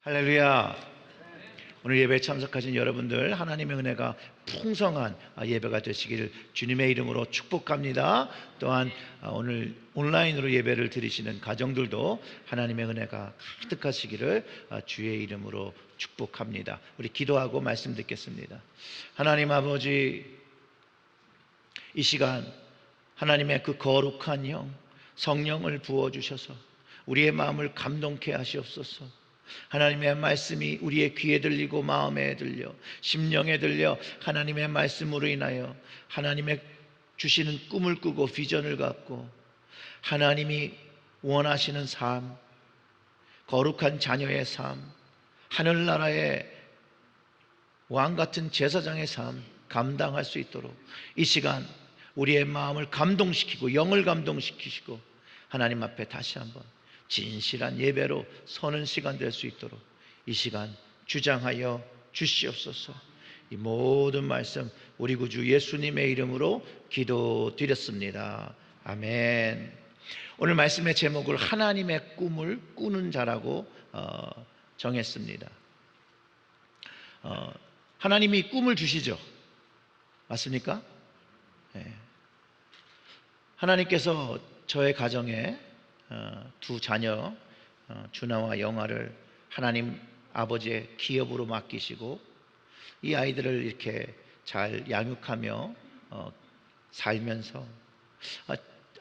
할렐루야. 오늘 예배에 참석하신 여러분들 하나님의 은혜가 풍성한 예배가 되시기를 주님의 이름으로 축복합니다. 또한 오늘 온라인으로 예배를 드리시는 가정들도 하나님의 은혜가 가득하시기를 주의 이름으로 축복합니다. 우리 기도하고 말씀 듣겠습니다. 하나님 아버지, 이 시간 하나님의 그 거룩한 영 성령을 부어주셔서 우리의 마음을 감동케 하시옵소서. 하나님의 말씀이 우리의 귀에 들리고 마음에 들려 심령에 들려 하나님의 말씀으로 인하여 하나님의 주시는 꿈을 꾸고 비전을 갖고 하나님이 원하시는 삶, 거룩한 자녀의 삶, 하늘나라의 왕같은 제사장의 삶 감당할 수 있도록 이 시간 우리의 마음을 감동시키고 영을 감동시키시고 하나님 앞에 다시 한번 진실한 예배로 서는 시간 될 수 있도록 이 시간 주장하여 주시옵소서. 이 모든 말씀 우리 구주 예수님의 이름으로 기도드렸습니다. 아멘. 오늘 말씀의 제목을 하나님의 꿈을 꾸는 자라고 정했습니다. 하나님이 꿈을 주시죠. 맞습니까? 네. 하나님께서 저의 가정에 두 자녀 준하와 영아를 하나님 아버지의 기업으로 맡기시고 이 아이들을 이렇게 잘 양육하며 살면서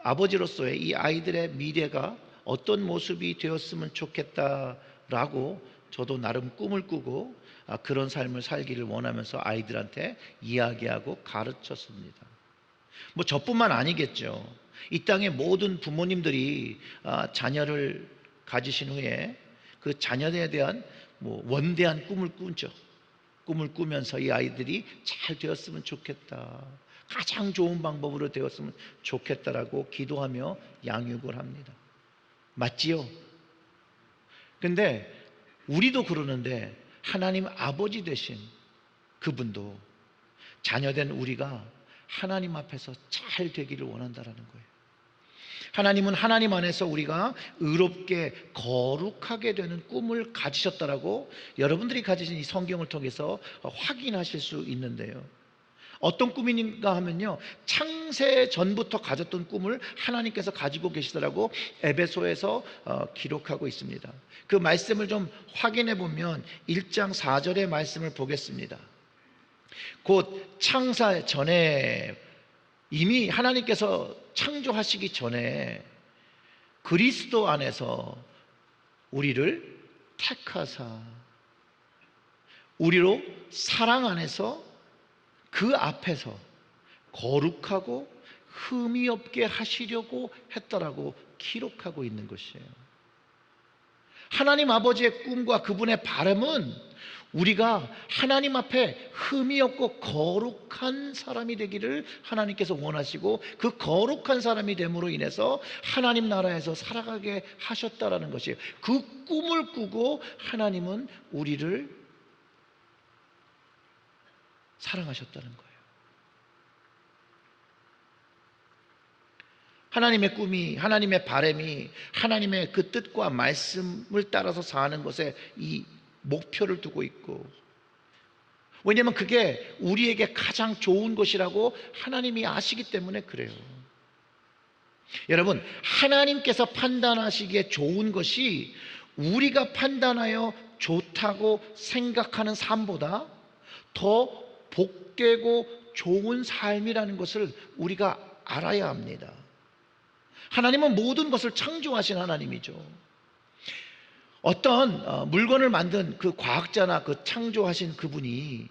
아버지로서의 이 아이들의 미래가 어떤 모습이 되었으면 좋겠다라고 저도 나름 꿈을 꾸고 그런 삶을 살기를 원하면서 아이들한테 이야기하고 가르쳤습니다. 뭐 저뿐만 아니겠죠. 이 땅의 모든 부모님들이 자녀를 가지신 후에 그 자녀에 대한 원대한 꿈을 꾸죠. 꿈을 꾸면서 이 아이들이 잘 되었으면 좋겠다, 가장 좋은 방법으로 되었으면 좋겠다라고 기도하며 양육을 합니다. 맞지요? 근데 우리도 그러는데 하나님 아버지 되신 그분도 자녀된 우리가 하나님 앞에서 잘 되기를 원한다라는 거예요. 하나님은 하나님 안에서 우리가 의롭게 거룩하게 되는 꿈을 가지셨다라고 여러분들이 가지신 이 성경을 통해서 확인하실 수 있는데요. 어떤 꿈인가 하면요, 창세 전부터 가졌던 꿈을 하나님께서 가지고 계시더라고 에베소에서 기록하고 있습니다. 그 말씀을 좀 확인해 보면 1장 4절의 말씀을 보겠습니다. 곧 창사 전에 이미 하나님께서 창조하시기 전에 그리스도 안에서 우리를 택하사 우리로 사랑 안에서 그 앞에서 거룩하고 흠이 없게 하시려고 했다라고 기록하고 있는 것이에요. 하나님 아버지의 꿈과 그분의 바람은 우리가 하나님 앞에 흠이 없고 거룩한 사람이 되기를 하나님께서 원하시고 그 거룩한 사람이 됨으로 인해서 하나님 나라에서 살아가게 하셨다라는 것이에요. 그 꿈을 꾸고 하나님은 우리를 사랑하셨다는 거예요. 하나님의 꿈이, 하나님의 바람이 하나님의 그 뜻과 말씀을 따라서 사는 것에 이 목표를 두고 있고, 왜냐하면 그게 우리에게 가장 좋은 것이라고 하나님이 아시기 때문에 그래요. 여러분, 하나님께서 판단하시기에 좋은 것이 우리가 판단하여 좋다고 생각하는 삶보다 더 복되고 좋은 삶이라는 것을 우리가 알아야 합니다. 하나님은 모든 것을 창조하신 하나님이죠. 어떤 물건을 만든 그 과학자나 그 창조하신 그분이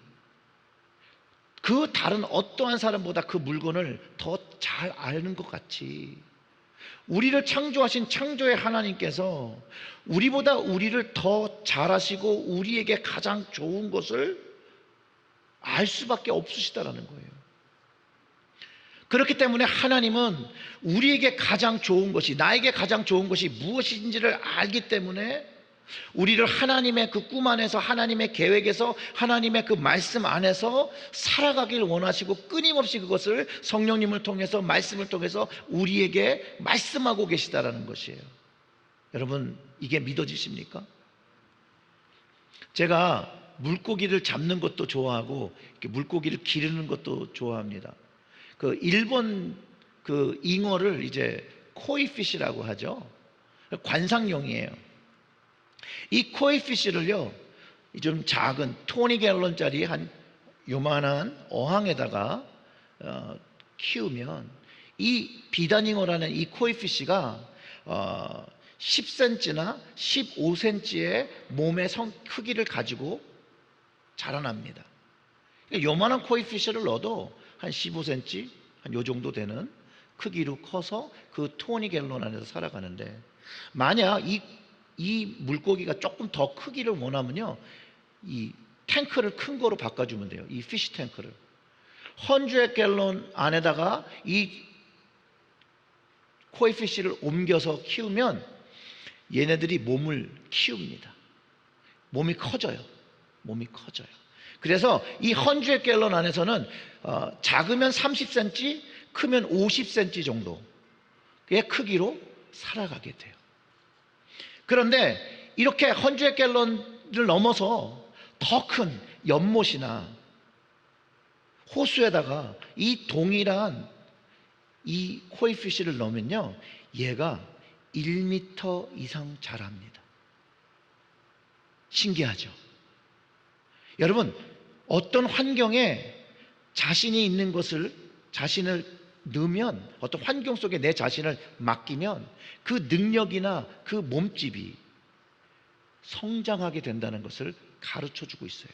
그 다른 어떠한 사람보다 그 물건을 더 잘 아는 것 같이 우리를 창조하신 창조의 하나님께서 우리보다 우리를 더 잘 아시고 우리에게 가장 좋은 것을 알 수밖에 없으시다라는 거예요. 그렇기 때문에 하나님은 우리에게 가장 좋은 것이, 나에게 가장 좋은 것이 무엇인지를 알기 때문에 우리를 하나님의 그 꿈 안에서, 하나님의 계획에서, 하나님의 그 말씀 안에서 살아가길 원하시고 끊임없이 그것을 성령님을 통해서, 말씀을 통해서 우리에게 말씀하고 계시다라는 것이에요. 여러분, 이게 믿어지십니까? 제가 물고기를 잡는 것도 좋아하고 이렇게 물고기를 기르는 것도 좋아합니다. 그 일본 그 잉어를 이제 코이피시라고 하죠. 관상용이에요. 이 코이피시를요, 좀 작은 20갤런짜리 한 요만한 어항에다가 키우면 이 비단잉어라는 이 코이피시가 10cm나 15cm의 몸의 크기를 가지고 자라납니다. 요만한 코이피시를 넣어도 한 15cm, 한 요 정도 되는 크기로 커서 그 20갤런 안에서 살아가는데, 만약 이 물고기가 조금 더 크기를 원하면요, 이 탱크를 큰 거로 바꿔주면 돼요. 이 피시 탱크를 100갤런 안에다가 이 코이피시를 옮겨서 키우면 얘네들이 몸을 키웁니다. 몸이 커져요. 그래서 이 100갤런 안에서는 작으면 30cm, 크면 50cm 정도의 크기로 살아가게 돼요. 그런데 이렇게 100갤런을 넘어서 더 큰 연못이나 호수에다가 이 동일한 이 코이피시를 넣으면요, 얘가 1m 이상 자랍니다. 신기하죠? 여러분, 어떤 환경에 자신이 있는 것을, 자신을 넣으면, 어떤 환경 속에 내 자신을 맡기면 그 능력이나 그 몸집이 성장하게 된다는 것을 가르쳐주고 있어요.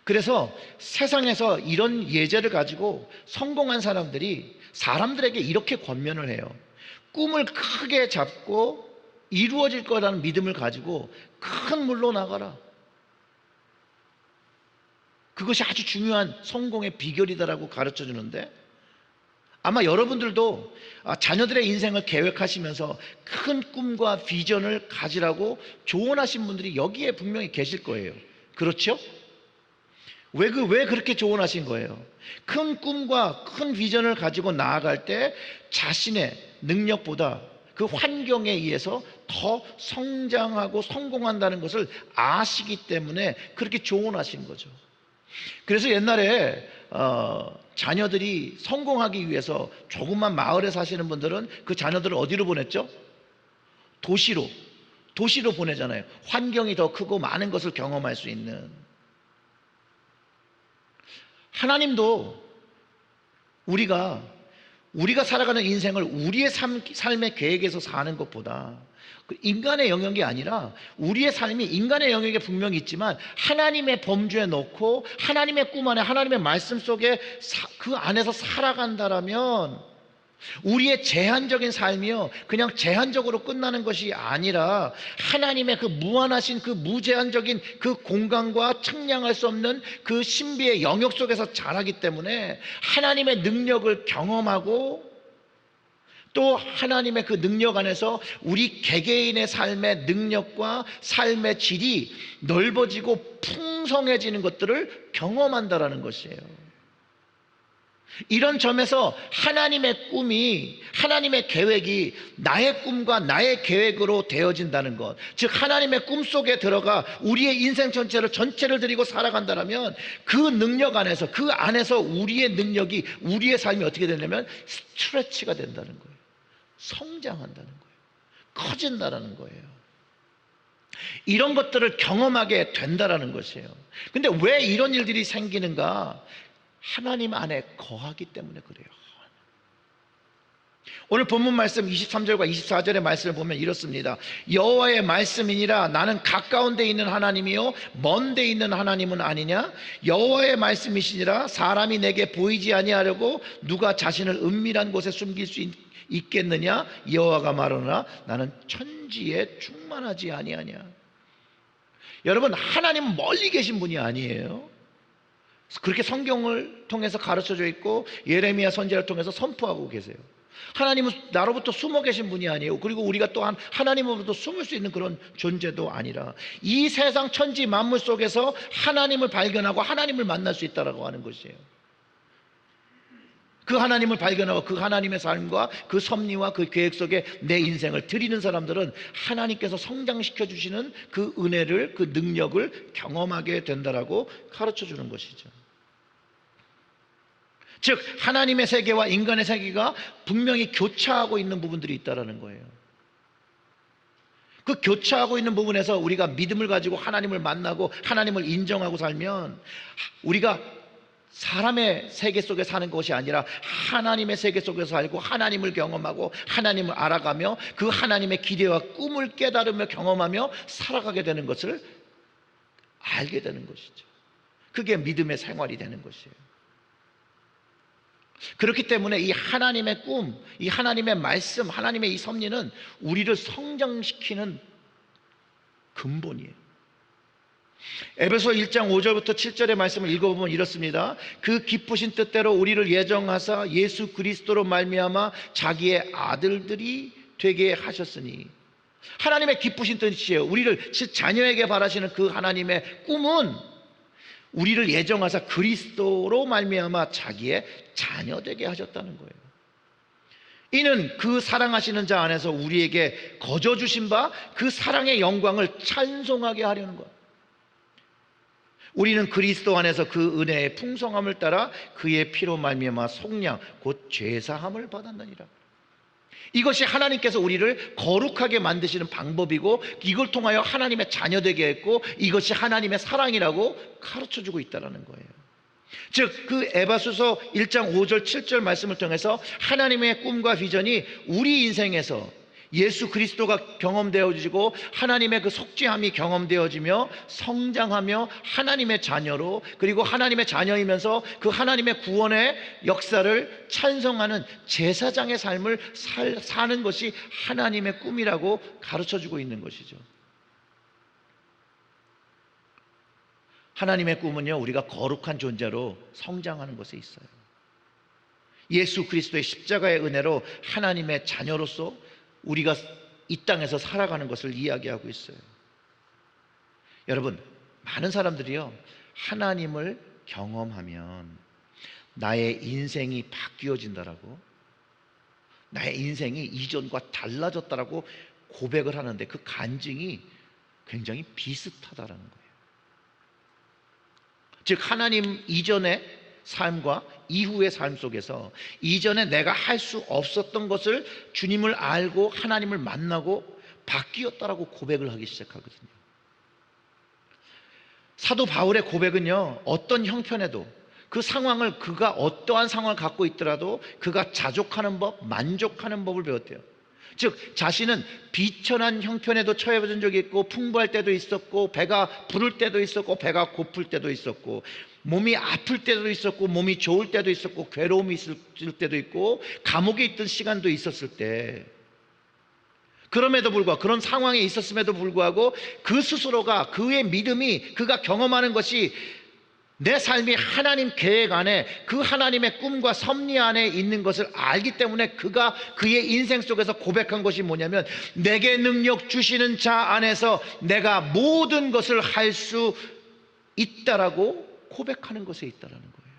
그래서 세상에서 이런 예제를 가지고 성공한 사람들에게 이렇게 권면을 해요. 꿈을 크게 잡고 이루어질 거라는 믿음을 가지고 큰 물로 나가라. 그것이 아주 중요한 성공의 비결이다라고 가르쳐 주는데, 아마 여러분들도 자녀들의 인생을 계획하시면서 큰 꿈과 비전을 가지라고 조언하신 분들이 여기에 분명히 계실 거예요. 그렇죠? 왜 그렇게 조언하신 거예요? 큰 꿈과 큰 비전을 가지고 나아갈 때 자신의 능력보다 그 환경에 의해서 더 성장하고 성공한다는 것을 아시기 때문에 그렇게 조언하신 거죠. 그래서 옛날에 자녀들이 성공하기 위해서 조그만 마을에 사시는 분들은 그 자녀들을 어디로 보냈죠? 도시로 보내잖아요. 환경이 더 크고 많은 것을 경험할 수 있는. 하나님도 우리가 살아가는 인생을 우리의 삶의 계획에서 사는 것보다 인간의 영역이 아니라, 우리의 삶이 인간의 영역에 분명히 있지만 하나님의 범주에 넣고 하나님의 꿈 안에, 하나님의 말씀 속에 그 안에서 살아간다라면 우리의 제한적인 삶이요, 그냥 제한적으로 끝나는 것이 아니라 하나님의 그 무한하신 그 무제한적인 그 공간과 측량할 수 없는 그 신비의 영역 속에서 자라기 때문에 하나님의 능력을 경험하고, 또 하나님의 그 능력 안에서 우리 개개인의 삶의 능력과 삶의 질이 넓어지고 풍성해지는 것들을 경험한다라는 것이에요. 이런 점에서 하나님의 꿈이, 하나님의 계획이 나의 꿈과 나의 계획으로 되어진다는 것, 즉 하나님의 꿈 속에 들어가 우리의 인생 전체를 드리고 살아간다면 그 능력 안에서, 그 안에서 우리의 능력이, 우리의 삶이 어떻게 되냐면 스트레치가 된다는 거예요. 성장한다는 거예요. 커진다는 거예요. 이런 것들을 경험하게 된다는 것이에요. 근데 왜 이런 일들이 생기는가? 하나님 안에 거하기 때문에 그래요. 오늘 본문 말씀 23절과 24절의 말씀을 보면 이렇습니다. 여호와의 말씀이니라. 나는 가까운 데 있는 하나님이요 먼 데 있는 하나님은 아니냐. 여호와의 말씀이시니라. 사람이 내게 보이지 아니하려고 누가 자신을 은밀한 곳에 숨길 수 있겠느냐. 여호와가 말하노라. 나는 천지에 충만하지 아니하냐. 여러분, 하나님은 멀리 계신 분이 아니에요. 그렇게 성경을 통해서 가르쳐져 있고 예레미야 선지자를 통해서 선포하고 계세요. 하나님은 나로부터 숨어 계신 분이 아니에요. 그리고 우리가 또한 하나님으로부터 숨을 수 있는 그런 존재도 아니라, 이 세상 천지 만물 속에서 하나님을 발견하고 하나님을 만날 수 있다라고 하는 것이에요. 그 하나님을 발견하고 그 하나님의 삶과 그 섭리와 그 계획 속에 내 인생을 드리는 사람들은 하나님께서 성장시켜 주시는 그 은혜를, 그 능력을 경험하게 된다라고 가르쳐 주는 것이죠. 즉 하나님의 세계와 인간의 세계가 분명히 교차하고 있는 부분들이 있다는 거예요. 그 교차하고 있는 부분에서 우리가 믿음을 가지고 하나님을 만나고 하나님을 인정하고 살면 우리가 사람의 세계 속에 사는 것이 아니라 하나님의 세계 속에서 살고 하나님을 경험하고 하나님을 알아가며 그 하나님의 기대와 꿈을 깨달으며 경험하며 살아가게 되는 것을 알게 되는 것이죠. 그게 믿음의 생활이 되는 것이에요. 그렇기 때문에 이 하나님의 꿈, 이 하나님의 말씀, 하나님의 이 섭리는 우리를 성장시키는 근본이에요. 에베소 1장 5절부터 7절의 말씀을 읽어보면 이렇습니다. 그 기쁘신 뜻대로 우리를 예정하사 예수 그리스도로 말미암아 자기의 아들들이 되게 하셨으니, 하나님의 기쁘신 뜻이에요. 우리를 자녀에게 바라시는 그 하나님의 꿈은 우리를 예정하사 그리스도로 말미암아 자기의 자녀 되게 하셨다는 거예요. 이는 그 사랑하시는 자 안에서 우리에게 거저 주신 바 그 사랑의 영광을 찬송하게 하려는 것. 우리는 그리스도 안에서 그 은혜의 풍성함을 따라 그의 피로 말미암아 속량 곧 죄사함을 받았느니라. 이것이 하나님께서 우리를 거룩하게 만드시는 방법이고 이걸 통하여 하나님의 자녀 되게 했고 이것이 하나님의 사랑이라고 가르쳐주고 있다는 거예요. 즉 그 에베소서 1장 5절 7절 말씀을 통해서 하나님의 꿈과 비전이 우리 인생에서 예수 그리스도가 경험되어지고 하나님의 그 속죄함이 경험되어지며 성장하며 하나님의 자녀로, 그리고 하나님의 자녀이면서 그 하나님의 구원의 역사를 찬송하는 제사장의 삶을 사는 것이 하나님의 꿈이라고 가르쳐주고 있는 것이죠. 하나님의 꿈은요, 우리가 거룩한 존재로 성장하는 것에 있어요. 예수 그리스도의 십자가의 은혜로 하나님의 자녀로서 우리가 이 땅에서 살아가는 것을 이야기하고 있어요. 여러분, 많은 사람들이요, 하나님을 경험하면 나의 인생이 바뀌어진다라고, 나의 인생이 이전과 달라졌다라고 고백을 하는데 그 간증이 굉장히 비슷하다라는 거예요. 즉 하나님 이전의 삶과 이후의 삶 속에서 이전에 내가 할 수 없었던 것을 주님을 알고 하나님을 만나고 바뀌었다라고 고백을 하기 시작하거든요. 사도 바울의 고백은요, 어떤 형편에도 그 상황을, 그가 어떠한 상황을 갖고 있더라도 그가 자족하는 법, 만족하는 법을 배웠대요. 즉 자신은 비천한 형편에도 처해진 적이 있고 풍부할 때도 있었고 배가 부를 때도 있었고 배가 고플 때도 있었고 몸이 아플 때도 있었고 몸이 좋을 때도 있었고 괴로움이 있을 때도 있고 감옥에 있던 시간도 있었을 때, 그럼에도 불구하고 그런 상황에 있었음에도 불구하고 그 스스로가, 그의 믿음이, 그가 경험하는 것이 내 삶이 하나님 계획 안에, 그 하나님의 꿈과 섭리 안에 있는 것을 알기 때문에 그가 그의 인생 속에서 고백한 것이 뭐냐면, 내게 능력 주시는 자 안에서 내가 모든 것을 할 수 있다라고 고백하는 것에 있다라는 거예요.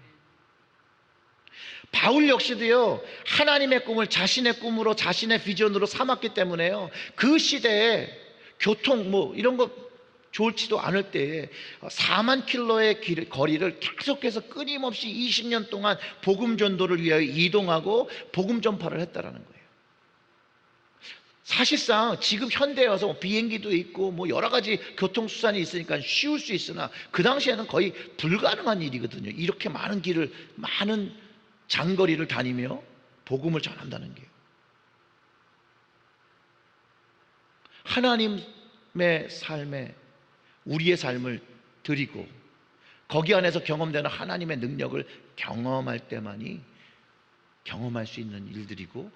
바울 역시도요, 하나님의 꿈을 자신의 꿈으로, 자신의 비전으로 삼았기 때문에요, 그 시대에 교통 이런 거 좋지도 않을 때에 4만 킬로의 거리를 계속해서 끊임없이 20년 동안 복음 전도를 위하여 이동하고 복음 전파를 했다라는 거예요. 사실상 지금 현대에 와서 비행기도 있고 여러 가지 교통수단이 있으니까 쉬울 수 있으나 그 당시에는 거의 불가능한 일이거든요. 이렇게 많은 길을, 많은 장거리를 다니며 복음을 전한다는 게. 하나님의 삶에 우리의 삶을 드리고 거기 안에서 경험되는 하나님의 능력을 경험할 때만이 경험할 수 있는 일들이고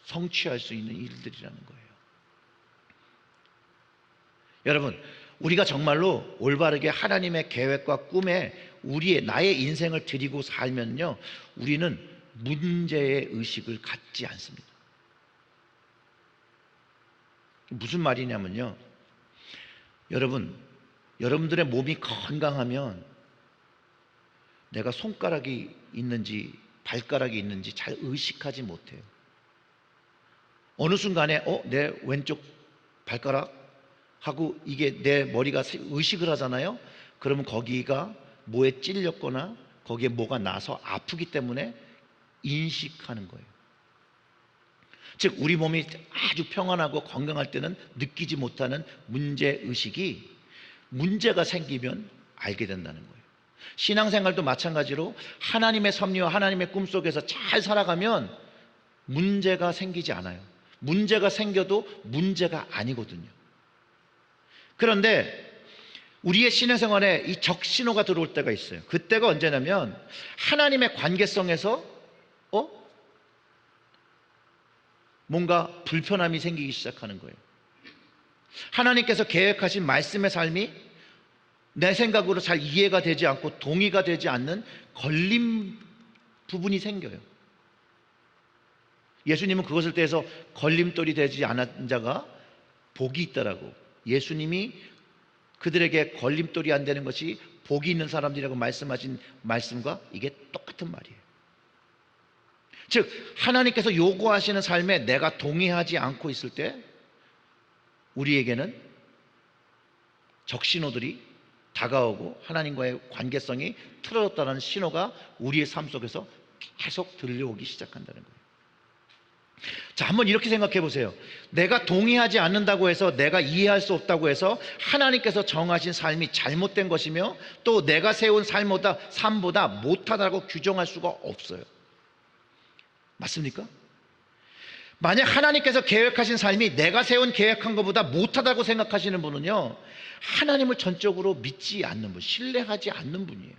성취할 수 있는 일들이라는 거예요. 여러분, 우리가 정말로 올바르게 하나님의 계획과 꿈에 나의 인생을 드리고 살면요, 우리는 문제의 의식을 갖지 않습니다. 무슨 말이냐면요, 여러분들의 몸이 건강하면 내가 손가락이 있는지 발가락이 있는지 잘 의식하지 못해요. 어느 순간에 내 왼쪽 발가락 하고 이게 내 머리가 의식을 하잖아요. 그러면 거기가 뭐에 찔렸거나 거기에 뭐가 나서 아프기 때문에 인식하는 거예요. 즉 우리 몸이 아주 평안하고 건강할 때는 느끼지 못하는 문제의식이 문제가 생기면 알게 된다는 거예요. 신앙생활도 마찬가지로 하나님의 섭리와 하나님의 꿈속에서 잘 살아가면 문제가 생기지 않아요. 문제가 생겨도 문제가 아니거든요. 그런데 우리의 신앙생활에 이 적신호가 들어올 때가 있어요. 그때가 언제냐면 하나님의 관계성에서 뭔가 불편함이 생기기 시작하는 거예요. 하나님께서 계획하신 말씀의 삶이 내 생각으로 잘 이해가 되지 않고 동의가 되지 않는 걸림 부분이 생겨요. 예수님은 그것을 대해서 걸림돌이 되지 않은 자가 복이 있다라고, 예수님이 그들에게 걸림돌이 안 되는 것이 복이 있는 사람들이라고 말씀하신 말씀과 이게 똑같은 말이에요. 즉 하나님께서 요구하시는 삶에 내가 동의하지 않고 있을 때 우리에게는 적신호들이 다가오고 하나님과의 관계성이 틀어졌다는 신호가 우리의 삶 속에서 계속 들려오기 시작한다는 거예요. 자, 한번 이렇게 생각해 보세요. 내가 동의하지 않는다고 해서, 내가 이해할 수 없다고 해서 하나님께서 정하신 삶이 잘못된 것이며 또 내가 세운 삶보다 못하다고 규정할 수가 없어요. 맞습니까? 만약 하나님께서 계획하신 삶이 내가 세운 계획한 것보다 못하다고 생각하시는 분은요, 하나님을 전적으로 믿지 않는 분, 신뢰하지 않는 분이에요.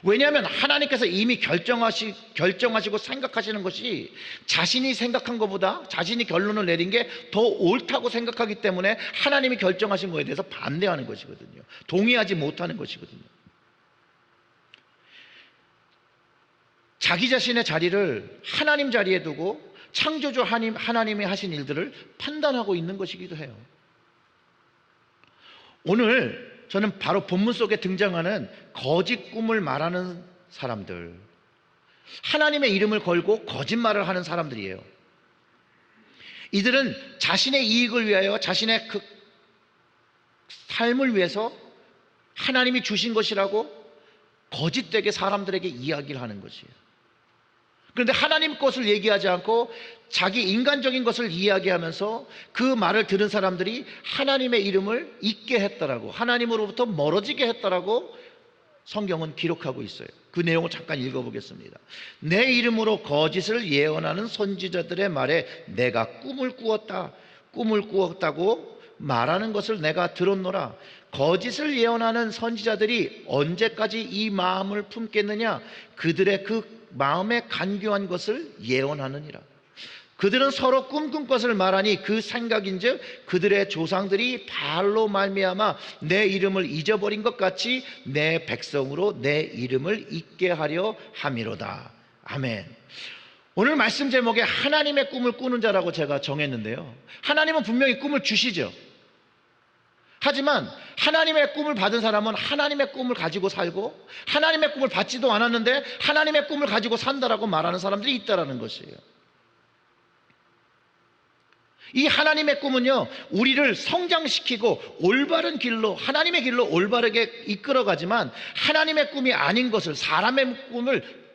왜냐하면 하나님께서 이미 결정하시고 생각하시는 것이 자신이 생각한 것보다, 자신이 결론을 내린 게 더 옳다고 생각하기 때문에 하나님이 결정하신 것에 대해서 반대하는 것이거든요. 동의하지 못하는 것이거든요. 자기 자신의 자리를 하나님 자리에 두고 창조주 하나님이 하신 일들을 판단하고 있는 것이기도 해요. 오늘 저는 바로 본문 속에 등장하는 거짓 꿈을 말하는 사람들, 하나님의 이름을 걸고 거짓말을 하는 사람들이에요. 이들은 자신의 이익을 위하여, 자신의 그 삶을 위해서 하나님이 주신 것이라고 거짓되게 사람들에게 이야기를 하는 것이에요. 그런데 하나님 것을 얘기하지 않고 자기 인간적인 것을 이야기하면서 그 말을 들은 사람들이 하나님의 이름을 잊게 했다라고, 하나님으로부터 멀어지게 했다라고 성경은 기록하고 있어요. 그 내용을 잠깐 읽어보겠습니다. 내 이름으로 거짓을 예언하는 선지자들의 말에 내가 꿈을 꾸었다고 말하는 것을 내가 들었노라. 거짓을 예언하는 선지자들이 언제까지 이 마음을 품겠느냐? 그들의 그 마음에 간교한 것을 예언하느니라. 그들은 서로 꿈꾼 것을 말하니 그 생각인즉 그들의 조상들이 바알로 말미암아 내 이름을 잊어버린 것 같이 내 백성으로 내 이름을 잊게 하려 함이로다. 아멘. 오늘 말씀 제목에 하나님의 꿈을 꾸는 자라고 제가 정했는데요, 하나님은 분명히 꿈을 주시죠. 하지만 하나님의 꿈을 받은 사람은 하나님의 꿈을 가지고 살고, 하나님의 꿈을 받지도 않았는데 하나님의 꿈을 가지고 산다라고 말하는 사람들이 있다라는 것이에요. 이 하나님의 꿈은요, 우리를 성장시키고 올바른 길로, 하나님의 길로 올바르게 이끌어가지만 하나님의 꿈이 아닌 것을, 사람의 꿈을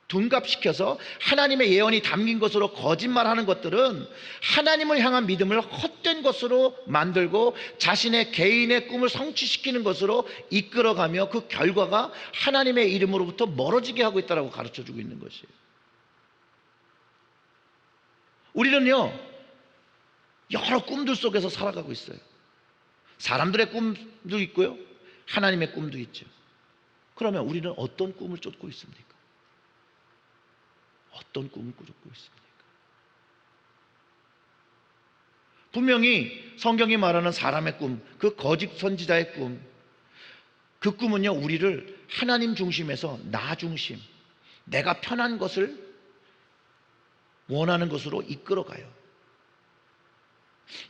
둔갑시켜서 하나님의 예언이 담긴 것으로 거짓말하는 것들은 하나님을 향한 믿음을 헛된 것으로 만들고 자신의 개인의 꿈을 성취시키는 것으로 이끌어가며 그 결과가 하나님의 이름으로부터 멀어지게 하고 있다고 가르쳐주고 있는 것이에요. 우리는요, 여러 꿈들 속에서 살아가고 있어요. 사람들의 꿈도 있고요, 하나님의 꿈도 있죠. 그러면 우리는 어떤 꿈을 쫓고 있습니까? 어떤 꿈을 쫓고 있습니까? 분명히 성경이 말하는 사람의 꿈, 그 거짓 선지자의 꿈, 그 꿈은요, 우리를 하나님 중심에서 나 중심, 내가 편한 것을 원하는 것으로 이끌어가요.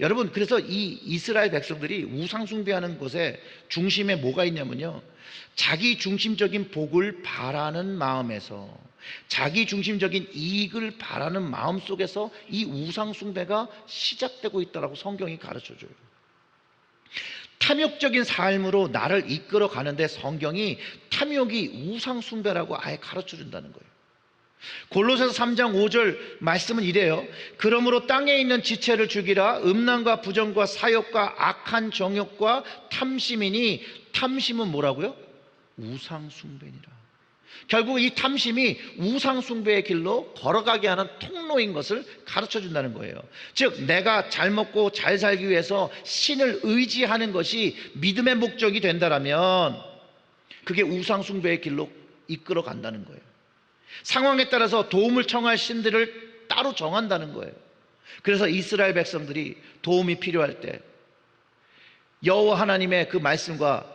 여러분, 그래서 이 이스라엘 백성들이 우상 숭배하는 것에 중심에 뭐가 있냐면요, 자기 중심적인 복을 바라는 마음에서 자기 중심적인 이익을 바라는 마음 속에서 이 우상 숭배가 시작되고 있다고 성경이 가르쳐줘요. 탐욕적인 삶으로 나를 이끌어 가는데 성경이 탐욕이 우상 숭배라고 아예 가르쳐 준다는 거예요. 골로새서 3장 5절 말씀은 이래요. 그러므로 땅에 있는 지체를 죽이라. 음란과 부정과 사욕과 악한 정욕과 탐심이니, 탐심은 뭐라고요? 우상 숭배니라. 결국 이 탐심이 우상 숭배의 길로 걸어가게 하는 통로인 것을 가르쳐 준다는 거예요. 즉 내가 잘 먹고 잘 살기 위해서 신을 의지하는 것이 믿음의 목적이 된다라면 그게 우상 숭배의 길로 이끌어 간다는 거예요. 상황에 따라서 도움을 청할 신들을 따로 정한다는 거예요. 그래서 이스라엘 백성들이 도움이 필요할 때 여호와 하나님의 그 말씀과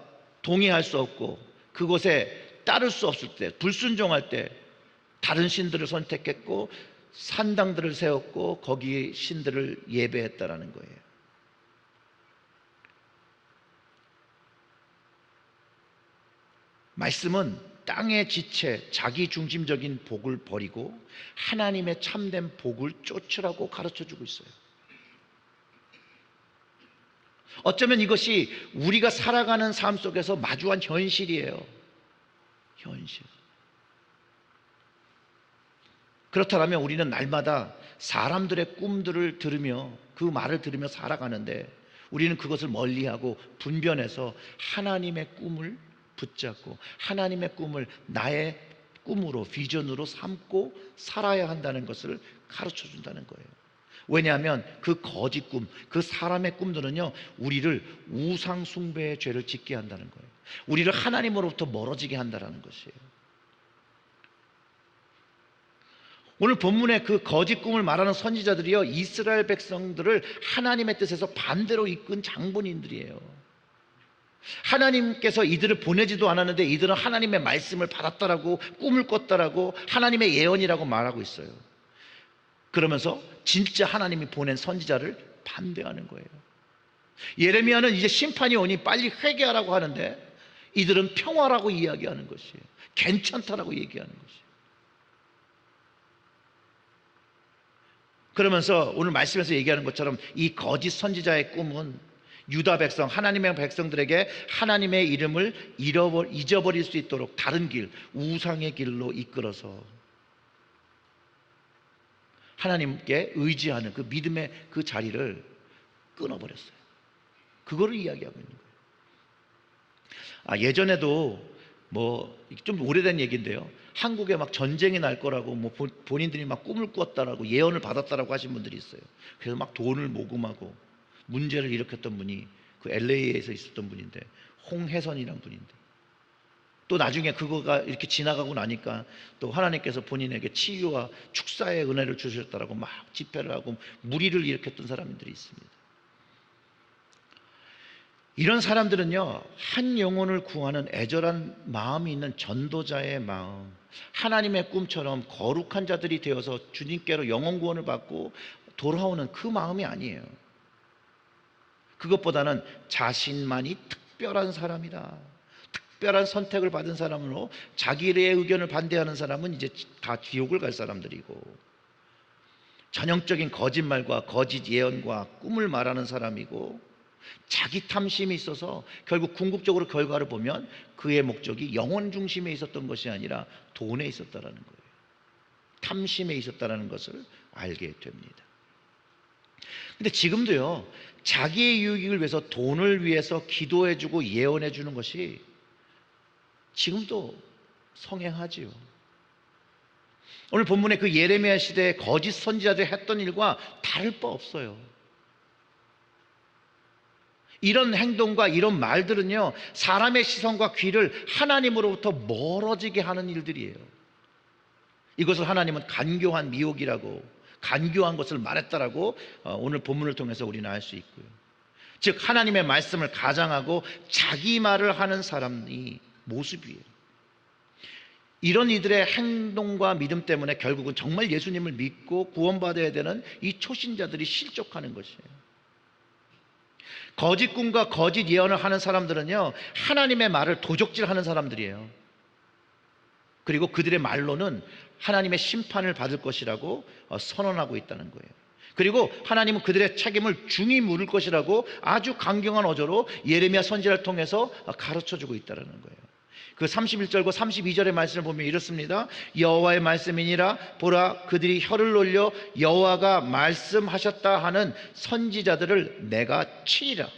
동의할 수 없고 그곳에 따를 수 없을 때, 불순종할 때 다른 신들을 선택했고 산당들을 세웠고 거기에 신들을 예배했다라는 거예요. 말씀은 땅의 지체, 자기 중심적인 복을 버리고 하나님의 참된 복을 쫓으라고 가르쳐주고 있어요. 어쩌면 이것이 우리가 살아가는 삶 속에서 마주한 현실이에요. 현실. 그렇다면 우리는 날마다 사람들의 꿈들을 들으며 그 말을 들으며 살아가는데 우리는 그것을 멀리하고 분변해서 하나님의 꿈을 붙잡고 하나님의 꿈을 나의 꿈으로, 비전으로 삼고 살아야 한다는 것을 가르쳐 준다는 거예요. 왜냐하면 그 거짓 꿈, 그 사람의 꿈들은요 우리를 우상 숭배의 죄를 짓게 한다는 거예요. 우리를 하나님으로부터 멀어지게 한다는 것이에요. 오늘 본문의 그 거짓 꿈을 말하는 선지자들이요 이스라엘 백성들을 하나님의 뜻에서 반대로 이끈 장본인들이에요. 하나님께서 이들을 보내지도 않았는데 이들은 하나님의 말씀을 받았다라고, 꿈을 꿨다라고, 하나님의 예언이라고 말하고 있어요. 그러면서 진짜 하나님이 보낸 선지자를 반대하는 거예요. 예레미야는 이제 심판이 오니 빨리 회개하라고 하는데 이들은 평화라고 이야기하는 것이에요. 괜찮다라고 얘기하는 것이에요. 그러면서 오늘 말씀에서 얘기하는 것처럼 이 거짓 선지자의 꿈은 유다 백성, 하나님의 백성들에게 하나님의 이름을 잊어버릴 수 있도록 다른 길, 우상의 길로 이끌어서 하나님께 의지하는 그 믿음의 그 자리를 끊어버렸어요. 그거를 이야기하고 있는 거예요. 예전에도 좀 오래된 얘기인데요. 한국에 막 전쟁이 날 거라고 본인들이 막 꿈을 꾸었다라고 예언을 받았다라고 하신 분들이 있어요. 그래서 막 돈을 모금하고 문제를 일으켰던 분이 그 LA에서 있었던 분인데 홍혜선이란 분인데 또 나중에 그거가 이렇게 지나가고 나니까 또 하나님께서 본인에게 치유와 축사의 은혜를 주셨다라고 막 집회를 하고 무리를 일으켰던 사람들이 있습니다. 이런 사람들은요 한 영혼을 구하는 애절한 마음이 있는 전도자의 마음, 하나님의 꿈처럼 거룩한 자들이 되어서 주님께로 영혼 구원을 받고 돌아오는 그 마음이 아니에요. 그것보다는 자신만이 특별한 사람이다, 특별한 선택을 받은 사람으로 자기의 의견을 반대하는 사람은 이제 다 지옥을 갈 사람들이고, 전형적인 거짓말과 거짓 예언과 꿈을 말하는 사람이고, 자기 탐심이 있어서 결국 궁극적으로 결과를 보면 그의 목적이 영혼 중심에 있었던 것이 아니라 돈에 있었다라는 거예요. 탐심에 있었다라는 것을 알게 됩니다. 근데 지금도요 자기의 유익을 위해서 돈을 위해서 기도해주고 예언해주는 것이 지금도 성행하지요. 오늘 본문의 그 예레미야 시대의 거짓 선지자들이 했던 일과 다를 바 없어요. 이런 행동과 이런 말들은요 사람의 시선과 귀를 하나님으로부터 멀어지게 하는 일들이에요. 이것을 하나님은 간교한 미혹이라고, 간교한 것을 말했다라고 오늘 본문을 통해서 우리는 알 수 있고요. 즉 하나님의 말씀을 가장하고 자기 말을 하는 사람이 모습이에요. 이런 이들의 행동과 믿음 때문에 결국은 정말 예수님을 믿고 구원받아야 되는 이 초신자들이 실족하는 것이에요. 거짓 꿈과 거짓 예언을 하는 사람들은요 하나님의 말을 도적질하는 사람들이에요. 그리고 그들의 말로는 하나님의 심판을 받을 것이라고 선언하고 있다는 거예요. 그리고 하나님은 그들의 책임을 중히 물을 것이라고 아주 강경한 어조로 예레미야 선지자를 통해서 가르쳐주고 있다는 거예요. 그 31절과 32절의 말씀을 보면 이렇습니다. 여호와의 말씀이니라. 보라, 그들이 혀를 놀려 여호와가 말씀하셨다 하는 선지자들을 내가 치리라.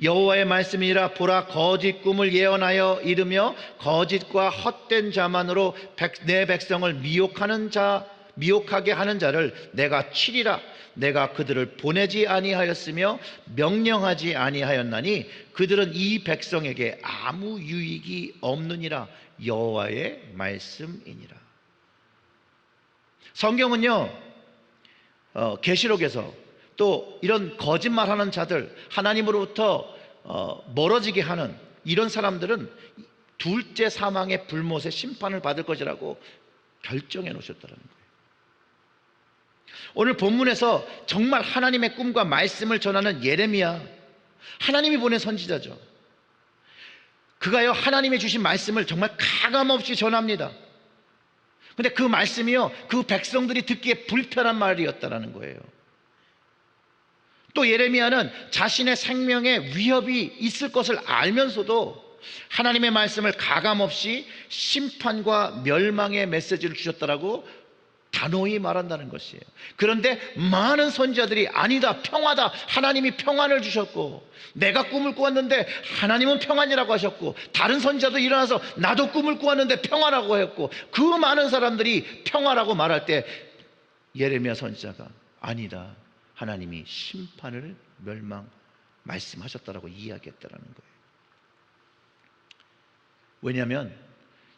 여호와의 말씀이니라. 보라, 거짓 꿈을 예언하여 이르며 거짓과 헛된 자만으로 내 백성을 미혹하게 하는 자를 내가 치리라. 내가 그들을 보내지 아니하였으며 명령하지 아니하였나니 그들은 이 백성에게 아무 유익이 없느니라. 여호와의 말씀이니라. 성경은요, 계시록에서 또 이런 거짓말하는 자들, 하나님으로부터 멀어지게 하는 이런 사람들은 둘째 사망의 불못의 심판을 받을 것이라고 결정해 놓으셨다는 거예요. 오늘 본문에서 정말 하나님의 꿈과 말씀을 전하는 예레미야, 하나님이 보낸 선지자죠. 그가요, 하나님이 주신 말씀을 정말 가감없이 전합니다. 근데 그 말씀이요, 그 백성들이 듣기에 불편한 말이었다는 거예요. 또 예레미야는 자신의 생명에 위협이 있을 것을 알면서도 하나님의 말씀을 가감없이 심판과 멸망의 메시지를 주셨다라고 단호히 말한다는 것이에요. 그런데 많은 선지자들이 아니다, 평화다, 하나님이 평안을 주셨고, 내가 꿈을 꾸었는데 하나님은 평안이라고 하셨고, 다른 선지자도 일어나서 나도 꿈을 꾸었는데 평화라고 했고, 그 많은 사람들이 평화라고 말할 때 예레미야 선지자가 아니다, 하나님이 심판을 말씀하셨다라고 이야기했다라는 거예요. 왜냐하면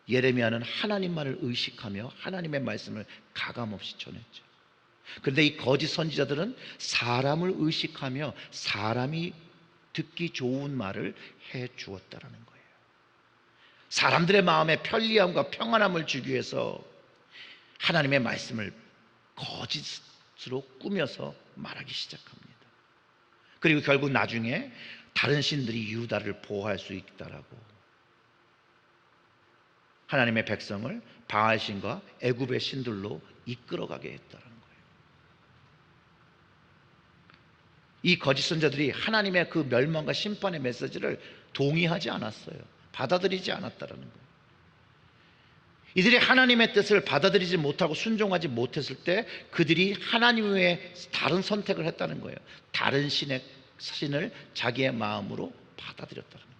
예레미야는 하나님만을 의식하며 하나님의 말씀을 가감없이 전했죠. 그런데 이 거짓 선지자들은 사람을 의식하며 사람이 듣기 좋은 말을 해 주었다라는 거예요. 사람들의 마음에 편리함과 평안함을 주기 위해서 하나님의 말씀을 거짓으로 꾸며서 말하기 시작합니다. 그리고 결국 나중에 다른 신들이 유다를 보호할 수 있다라고 하나님의 백성을 바알신과 애굽의 신들로 이끌어가게 했다는 거예요. 이 거짓 선자들이 하나님의 그 멸망과 심판의 메시지를 동의하지 않았어요. 받아들이지 않았다는 거예요. 이들이 하나님의 뜻을 받아들이지 못하고 순종하지 못했을 때 그들이 하나님 외에 다른 선택을 했다는 거예요. 다른 신을 자기의 마음으로 받아들였다는 거예요.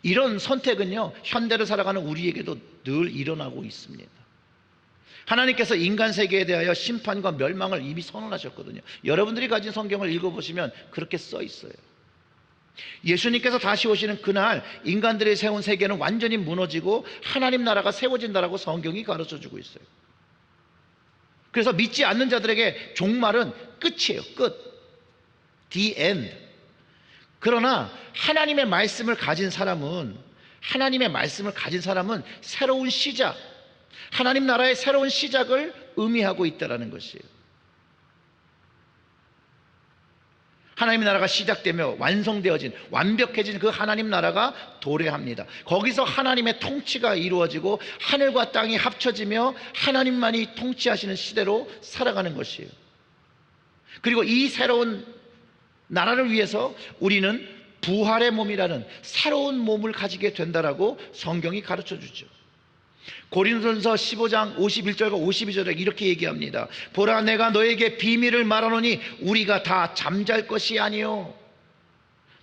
이런 선택은요, 현대를 살아가는 우리에게도 늘 일어나고 있습니다. 하나님께서 인간 세계에 대하여 심판과 멸망을 이미 선언하셨거든요. 여러분들이 가진 성경을 읽어보시면 그렇게 써 있어요. 예수님께서 다시 오시는 그날 인간들이 세운 세계는 완전히 무너지고 하나님 나라가 세워진다라고 성경이 가르쳐주고 있어요. 그래서 믿지 않는 자들에게 종말은 끝이에요. 끝. The end. 그러나 하나님의 말씀을 가진 사람은 새로운 시작, 하나님 나라의 새로운 시작을 의미하고 있다는 것이에요. 하나님 나라가 시작되며 완벽해진 그 하나님 나라가 도래합니다. 거기서 하나님의 통치가 이루어지고 하늘과 땅이 합쳐지며 하나님만이 통치하시는 시대로 살아가는 것이에요. 그리고 이 새로운 나라를 위해서 우리는 부활의 몸이라는 새로운 몸을 가지게 된다라고 성경이 가르쳐주죠. 고린도전서 15장 51절과 52절에 이렇게 얘기합니다. 보라, 내가 너에게 비밀을 말하노니 우리가 다 잠잘 것이 아니요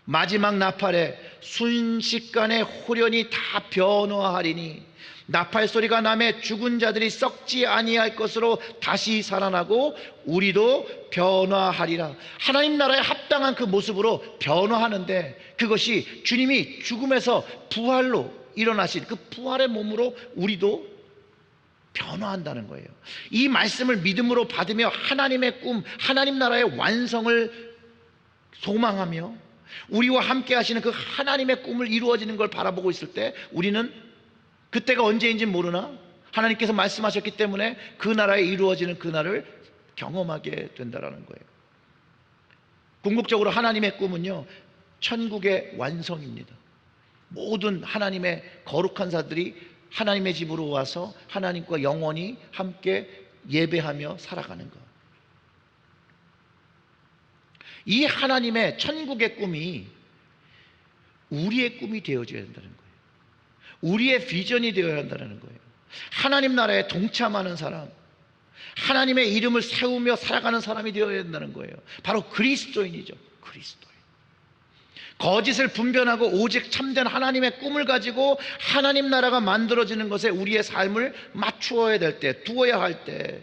마지막 나팔에 순식간에 홀연히 다 변화하리니 나팔 소리가 나매 죽은 자들이 썩지 아니할 것으로 다시 살아나고 우리도 변화하리라. 하나님 나라에 합당한 그 모습으로 변화하는데 그것이 주님이 죽음에서 부활로 일어나신 그 부활의 몸으로 우리도 변화한다는 거예요. 이 말씀을 믿음으로 받으며 하나님의 꿈, 하나님 나라의 완성을 소망하며 우리와 함께 하시는 그 하나님의 꿈을 이루어지는 걸 바라보고 있을 때 우리는 그때가 언제인지 모르나 하나님께서 말씀하셨기 때문에 그 나라에 이루어지는 그날을 경험하게 된다는 거예요. 궁극적으로 하나님의 꿈은요, 천국의 완성입니다. 모든 하나님의 거룩한 자들이 하나님의 집으로 와서 하나님과 영원히 함께 예배하며 살아가는 것. 이 하나님의 천국의 꿈이 우리의 꿈이 되어줘야 된다는 거예요. 우리의 비전이 되어야 한다는 거예요. 하나님 나라에 동참하는 사람, 하나님의 이름을 세우며 살아가는 사람이 되어야 된다는 거예요. 바로 그리스도인이죠. 그리스도인. 거짓을 분별하고 오직 참된 하나님의 꿈을 가지고 하나님 나라가 만들어지는 것에 우리의 삶을 맞추어야 될 때, 두어야 할 때,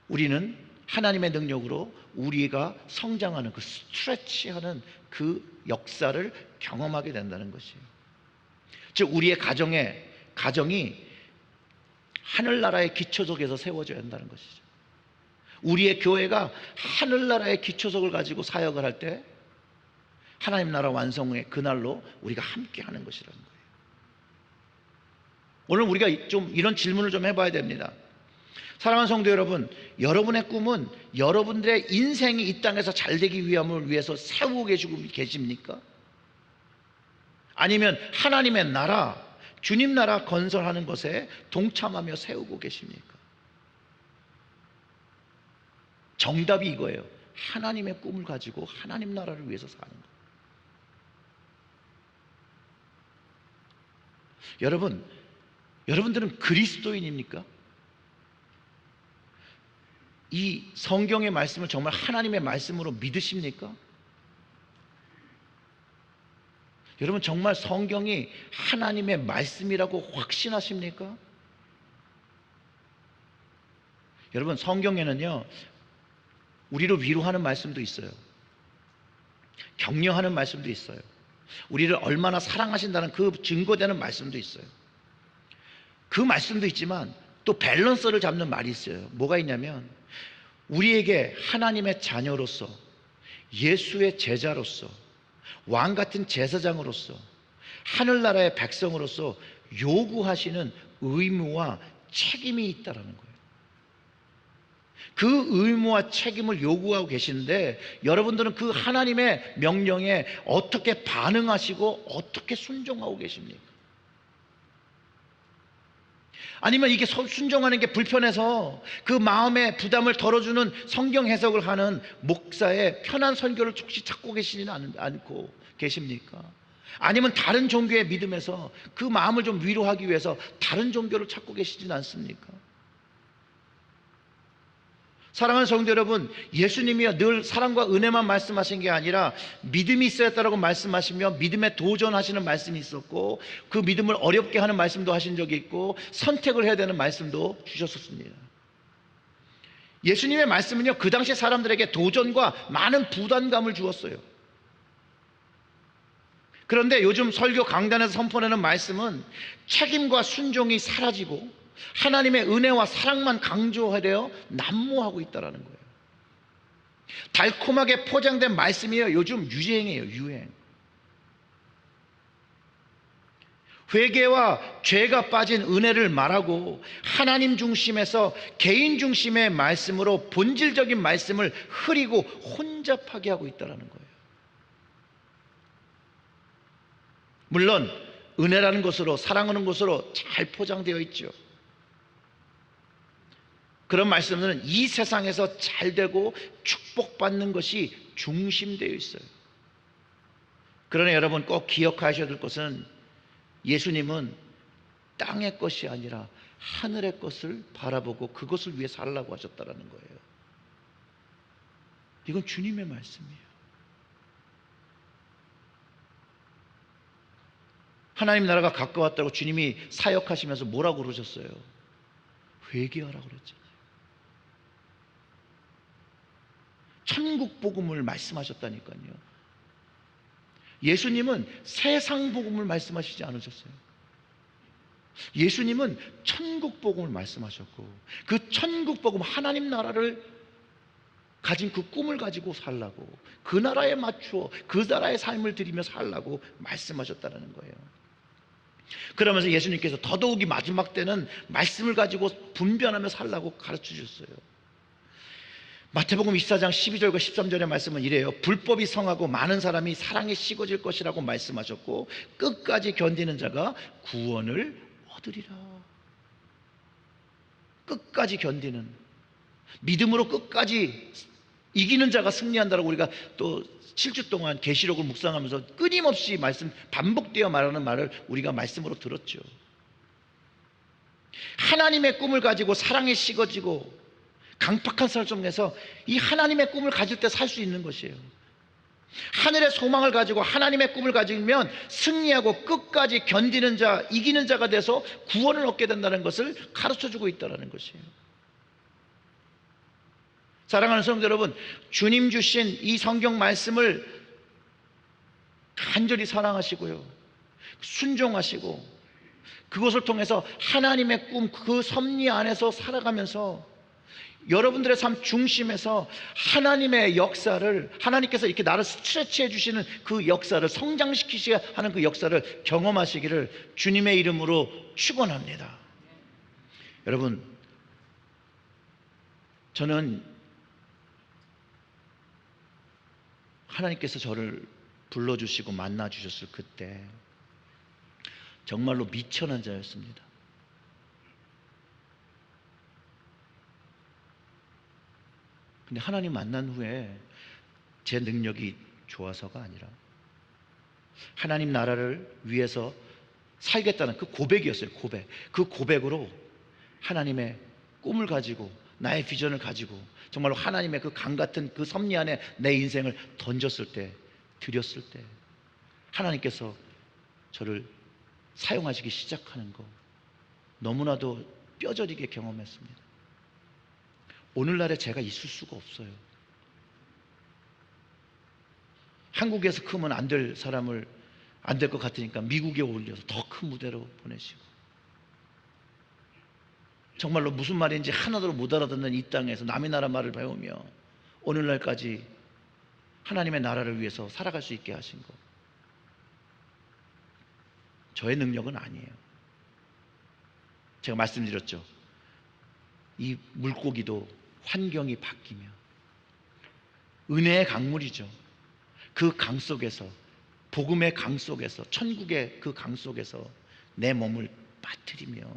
우리는 하나님의 능력으로 우리가 성장하는 그 스트레치하는 그 역사를 경험하게 된다는 것이에요. 즉 우리의 가정이 하늘나라의 기초석에서 세워져야 한다는 것이죠. 우리의 교회가 하늘나라의 기초석을 가지고 사역을 할 때 하나님 나라 완성의 그날로 우리가 함께 하는 것이라는 거예요. 오늘 우리가 좀 이런 질문을 좀 해봐야 됩니다. 사랑하는 성도 여러분, 여러분의 꿈은 여러분들의 인생이 이 땅에서 잘 되기 위해서 세우고 계십니까? 아니면 하나님의 나라, 주님 나라 건설하는 것에 동참하며 세우고 계십니까? 정답이 이거예요. 하나님의 꿈을 가지고 하나님 나라를 위해서 사는 것. 여러분들은 그리스도인입니까? 이 성경의 말씀을 정말 하나님의 말씀으로 믿으십니까? 여러분 정말 성경이 하나님의 말씀이라고 확신하십니까? 여러분 성경에는요 우리를 위로하는 말씀도 있어요. 격려하는 말씀도 있어요. 우리를 얼마나 사랑하신다는 그 증거되는 말씀도 있어요. 그 말씀도 있지만 또 밸런스를 잡는 말이 있어요. 뭐가 있냐면 우리에게 하나님의 자녀로서, 예수의 제자로서, 왕같은 제사장으로서, 하늘나라의 백성으로서 요구하시는 의무와 책임이 있다라는 거예요. 그 의무와 책임을 요구하고 계시는데 여러분들은 그 하나님의 명령에 어떻게 반응하시고 어떻게 순종하고 계십니까? 아니면 이게 순종하는 게 불편해서 그 마음의 부담을 덜어주는 성경 해석을 하는 목사의 편한 설교를 혹시 찾고 계시지는 않고 계십니까? 아니면 다른 종교의 믿음에서 그 마음을 좀 위로하기 위해서 다른 종교를 찾고 계시지는 않습니까? 사랑하는 성도 여러분, 예수님이요 늘 사랑과 은혜만 말씀하신 게 아니라 믿음이 있어야 했다라고 말씀하시며 믿음에 도전하시는 말씀이 있었고 그 믿음을 어렵게 하는 말씀도 하신 적이 있고 선택을 해야 되는 말씀도 주셨었습니다. 예수님의 말씀은요 그 당시 사람들에게 도전과 많은 부담감을 주었어요. 그런데 요즘 설교 강단에서 선포하는 말씀은 책임과 순종이 사라지고 하나님의 은혜와 사랑만 강조하려 난무하고 있다는 거예요. 달콤하게 포장된 말씀이에요. 요즘 유행이에요. 유행. 회개와 죄가 빠진 은혜를 말하고 하나님 중심에서 개인 중심의 말씀으로 본질적인 말씀을 흐리고 혼잡하게 하고 있다는 거예요. 물론 은혜라는 것으로 사랑하는 것으로 잘 포장되어 있죠. 그런 말씀은 이 세상에서 잘되고 축복받는 것이 중심되어 있어요. 그러나 여러분 꼭 기억하셔야 될 것은 예수님은 땅의 것이 아니라 하늘의 것을 바라보고 그것을 위해 살라고 하셨다는 거예요. 이건 주님의 말씀이에요. 하나님 나라가 가까웠다고 주님이 사역하시면서 뭐라고 그러셨어요? 회개하라고 그랬잖아요. 천국 복음을 말씀하셨다니까요. 예수님은 세상 복음을 말씀하시지 않으셨어요. 예수님은 천국 복음을 말씀하셨고 그 천국 복음 하나님 나라를 가진 그 꿈을 가지고 살라고 그 나라에 맞추어 그 나라의 삶을 드리며 살라고 말씀하셨다는 거예요. 그러면서 예수님께서 더더욱이 마지막 때는 말씀을 가지고 분별하며 살라고 가르쳐 주셨어요. 마태복음 24장 12절과 13절의 말씀은 이래요. 불법이 성하고 많은 사람이 사랑에 식어질 것이라고 말씀하셨고 끝까지 견디는 자가 구원을 얻으리라. 끝까지 견디는, 믿음으로 끝까지 이기는 자가 승리한다라고 우리가 또 7주 동안 계시록을 묵상하면서 끊임없이 말씀 반복되어 말하는 말을 우리가 말씀으로 들었죠. 하나님의 꿈을 가지고 사랑에 식어지고 강팍한 삶 속에서 이 하나님의 꿈을 가질 때 살 수 있는 것이에요. 하늘의 소망을 가지고 하나님의 꿈을 가지면 승리하고 끝까지 견디는 자, 이기는 자가 돼서 구원을 얻게 된다는 것을 가르쳐주고 있다는 것이에요. 사랑하는 성도 여러분, 주님 주신 이 성경 말씀을 간절히 사랑하시고요, 순종하시고 그것을 통해서 하나님의 꿈, 그 섭리 안에서 살아가면서 여러분들의 삶 중심에서 하나님의 역사를, 하나님께서 이렇게 나를 스트레치해 주시는 그 역사를, 성장시키셔야 하는 그 역사를 경험하시기를 주님의 이름으로 축원합니다. 여러분, 저는 하나님께서 저를 불러주시고 만나주셨을 그때 정말로 미천한 자였습니다. 근데 하나님 만난 후에 제 능력이 좋아서가 아니라 하나님 나라를 위해서 살겠다는 그 고백이었어요. 고백. 그 고백으로 하나님의 꿈을 가지고 나의 비전을 가지고 정말로 하나님의 그 강 같은 그 섭리 안에 내 인생을 던졌을 때, 드렸을 때 하나님께서 저를 사용하시기 시작하는 거 너무나도 뼈저리게 경험했습니다. 오늘날에 제가 있을 수가 없어요. 한국에서 크면 안 될 사람을 안 될 것 같으니까 미국에 올려서 더 큰 무대로 보내시고, 정말로 무슨 말인지 하나도 못 알아듣는 이 땅에서 남의 나라 말을 배우며 오늘날까지 하나님의 나라를 위해서 살아갈 수 있게 하신 것, 저의 능력은 아니에요. 제가 말씀드렸죠. 이 물고기도 환경이 바뀌면 은혜의 강물이죠. 그 강 속에서, 복음의 강 속에서, 천국의 그 강 속에서 내 몸을 빠뜨리면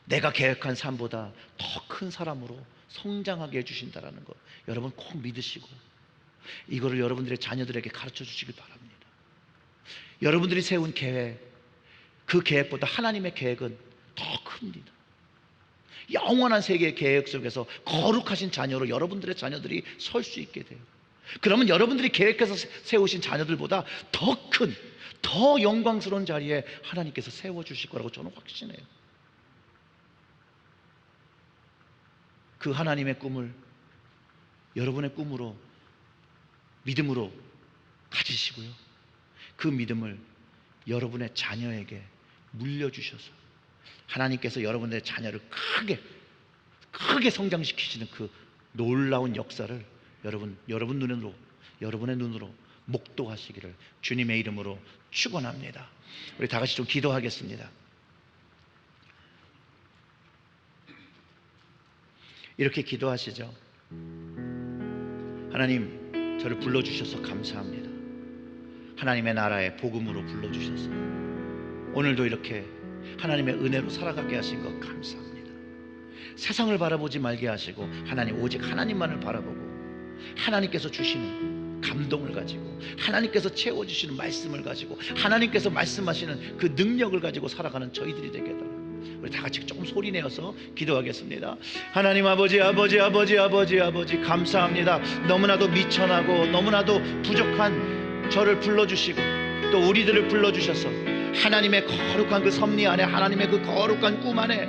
내가 계획한 삶보다 더 큰 사람으로 성장하게 해주신다는 것 여러분 꼭 믿으시고 이거를 여러분들의 자녀들에게 가르쳐 주시길 바랍니다. 여러분들이 세운 계획, 그 계획보다 하나님의 계획은 더 큽니다. 영원한 세계의 계획 속에서 거룩하신 자녀로 여러분들의 자녀들이 설 수 있게 돼요. 그러면 여러분들이 계획해서 세우신 자녀들보다 더 큰, 더 영광스러운 자리에 하나님께서 세워주실 거라고 저는 확신해요. 그 하나님의 꿈을 여러분의 꿈으로, 믿음으로 가지시고요, 그 믿음을 여러분의 자녀에게 물려주셔서 하나님께서 여러분의 자녀를 크게 성장시키시는 그 놀라운 역사를 여러분 눈으로, 여러분의 눈으로 목도하시기를 주님의 이름으로 축원합니다. 우리 다 같이 좀 기도하겠습니다. 이렇게 기도하시죠. 하나님, 저를 불러주셔서 감사합니다. 하나님의 나라의 복음으로 불러주셔서 오늘도 이렇게 하나님의 은혜로 살아가게 하신 것 감사합니다. 세상을 바라보지 말게 하시고 하나님, 오직 하나님만을 바라보고 하나님께서 주시는 감동을 가지고 하나님께서 채워주시는 말씀을 가지고 하나님께서 말씀하시는 그 능력을 가지고 살아가는 저희들이 되게 해달라고 우리 다 같이 조금 소리 내어서 기도하겠습니다. 하나님 아버지 감사합니다. 너무나도 미천하고 너무나도 부족한 저를 불러주시고 또 우리들을 불러주셔서 하나님의 거룩한 그 섭리 안에, 하나님의 그 거룩한 꿈 안에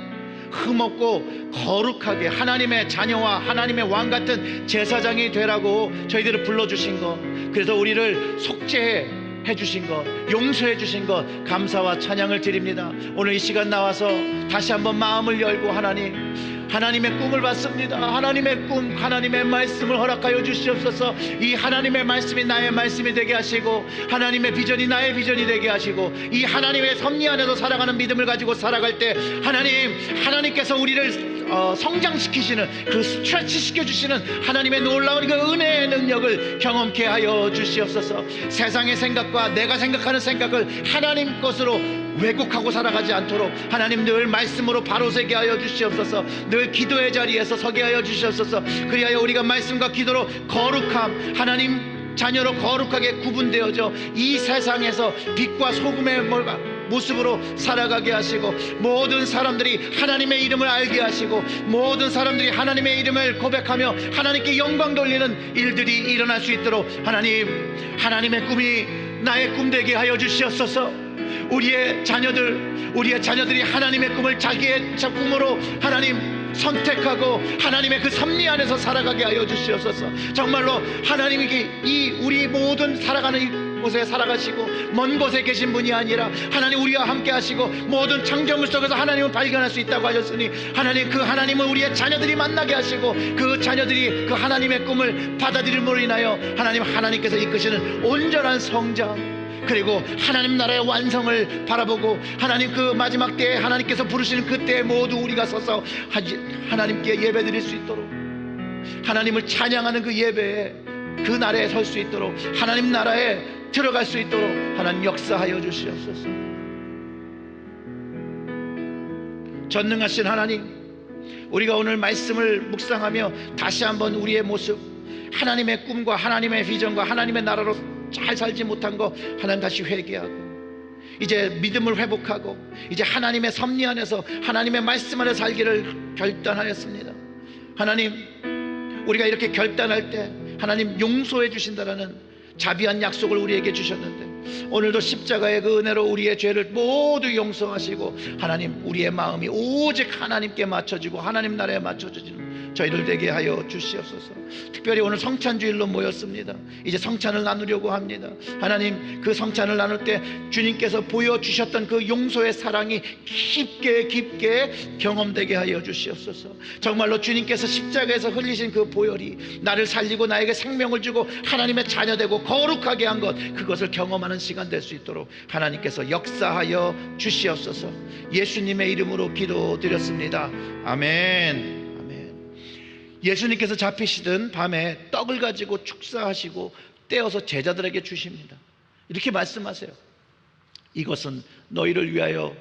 흠없고 거룩하게 하나님의 자녀와 하나님의 왕 같은 제사장이 되라고 저희들을 불러주신 것, 그래서 우리를 속죄해 주신 것, 용서해 주신 것 감사와 찬양을 드립니다. 오늘 이 시간 나와서 다시 한번 마음을 열고 하나님 하나님의 꿈을 받습니다. 하나님의 꿈, 하나님의 말씀을 허락하여 주시옵소서. 이 하나님의 말씀이 나의 말씀이 되게 하시고, 하나님의 비전이 나의 비전이 되게 하시고, 이 하나님의 섭리 안에서 살아가는 믿음을 가지고 살아갈 때 하나님께서 우리를 성장시키시는, 그 스트레치 시켜주시는 하나님의 놀라운 그 은혜의 능력을 경험케 하여 주시옵소서. 세상의 생각과 내가 생각하는 생각을 하나님 것으로 왜곡하고 살아가지 않도록 하나님 늘 말씀으로 바로 서게 하여 주시옵소서. 늘 기도의 자리에서 서게 하여 주시옵소서. 그리하여 우리가 말씀과 기도로 거룩함, 하나님 자녀로 거룩하게 구분되어져 이 세상에서 빛과 소금의 모습으로 살아가게 하시고, 모든 사람들이 하나님의 이름을 알게 하시고, 모든 사람들이 하나님의 이름을 고백하며 하나님께 영광 돌리는 일들이 일어날 수 있도록 하나님의 꿈이 나의 꿈 되게 하여 주시옵소서. 우리의 자녀들이 하나님의 꿈을 자기의 꿈으로 하나님 선택하고 하나님의 그 섭리 안에서 살아가게 하여 주시옵소서. 정말로 하나님이 우리 모든 살아가는 곳에 살아가시고 먼 곳에 계신 분이 아니라 하나님 우리와 함께 하시고 모든 창조물 속에서 하나님을 발견할 수 있다고 하셨으니, 하나님 그 하나님을 우리의 자녀들이 만나게 하시고, 그 자녀들이 그 하나님의 꿈을 받아들임으로 인하여 하나님께서 이끄시는 온전한 성장, 그리고 하나님 나라의 완성을 바라보고 하나님 그 마지막 때에 하나님께서 부르시는 그때에 모두 우리가 서서 하나님께 예배드릴 수 있도록, 하나님을 찬양하는 그 예배에 그 날에 설 수 있도록, 하나님 나라에 들어갈 수 있도록 하나님 역사하여 주시옵소서. 전능하신 하나님, 우리가 오늘 말씀을 묵상하며 다시 한번 우리의 모습, 하나님의 꿈과 하나님의 비전과 하나님의 나라로 잘 살지 못한 거 하나님 다시 회개하고, 이제 믿음을 회복하고 이제 하나님의 섭리 안에서 하나님의 말씀 안에 살기를 결단하였습니다. 하나님, 우리가 이렇게 결단할 때 하나님 용서해 주신다라는 자비한 약속을 우리에게 주셨는데, 오늘도 십자가의 그 은혜로 우리의 죄를 모두 용서하시고 하나님 우리의 마음이 오직 하나님께 맞춰지고 하나님 나라에 맞춰지는 저희를 되게 하여 주시옵소서. 특별히 오늘 성찬주일로 모였습니다. 이제 성찬을 나누려고 합니다. 하나님, 그 성찬을 나눌 때 주님께서 보여주셨던 그 용서의 사랑이 깊게 경험되게 하여 주시옵소서. 정말로 주님께서 십자가에서 흘리신 그 보혈이 나를 살리고 나에게 생명을 주고 하나님의 자녀되고 거룩하게 한 것, 그것을 경험하는 시간 될 수 있도록 하나님께서 역사하여 주시옵소서. 예수님의 이름으로 기도드렸습니다. 아멘. 예수님께서 잡히시던 밤에 떡을 가지고 축사하시고 떼어서 제자들에게 주십니다. 이렇게 말씀하세요. 이것은 너희를 위하여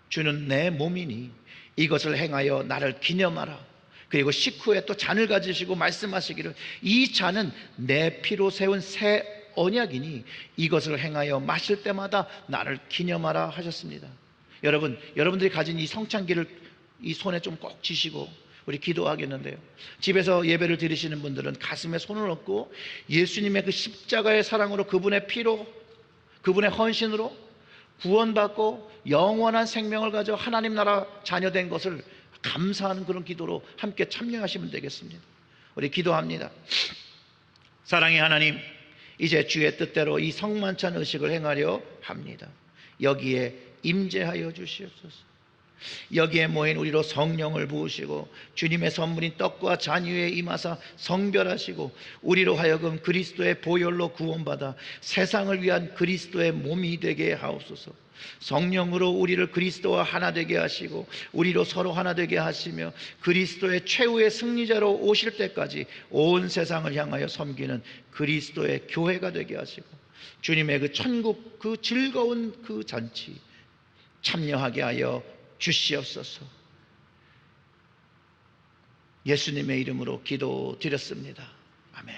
주는 내 몸이니 이것을 행하여 나를 기념하라. 그리고 식후에 또 잔을 가지시고 말씀하시기를, 이 잔은 내 피로 세운 새 언약이니 이것을 행하여 마실 때마다 나를 기념하라 하셨습니다. 여러분들이 가진 이 성찬기를 이 손에 좀 꼭 쥐시고 우리 기도하겠는데요, 집에서 예배를 드리시는 분들은 가슴에 손을 얹고 예수님의 그 십자가의 사랑으로, 그분의 피로, 그분의 헌신으로 구원받고 영원한 생명을 가져 하나님 나라 자녀된 것을 감사하는 그런 기도로 함께 참여하시면 되겠습니다. 우리 기도합니다. 사랑의 하나님, 이제 주의 뜻대로 이 성만찬 의식을 행하려 합니다. 여기에 임재하여 주시옵소서. 여기에 모인 우리로 성령을 부으시고 주님의 선물인 떡과 잔 위에 임하사 성별하시고 우리로 하여금 그리스도의 보혈로 구원받아 세상을 위한 그리스도의 몸이 되게 하옵소서. 성령으로 우리를 그리스도와 하나 되게 하시고 우리로 서로 하나 되게 하시며 그리스도의 최후의 승리자로 오실 때까지 온 세상을 향하여 섬기는 그리스도의 교회가 되게 하시고 주님의 그 천국, 그 즐거운 그 잔치 참여하게 하여 주시옵소서. 예수님의 이름으로 기도드렸습니다. 아멘.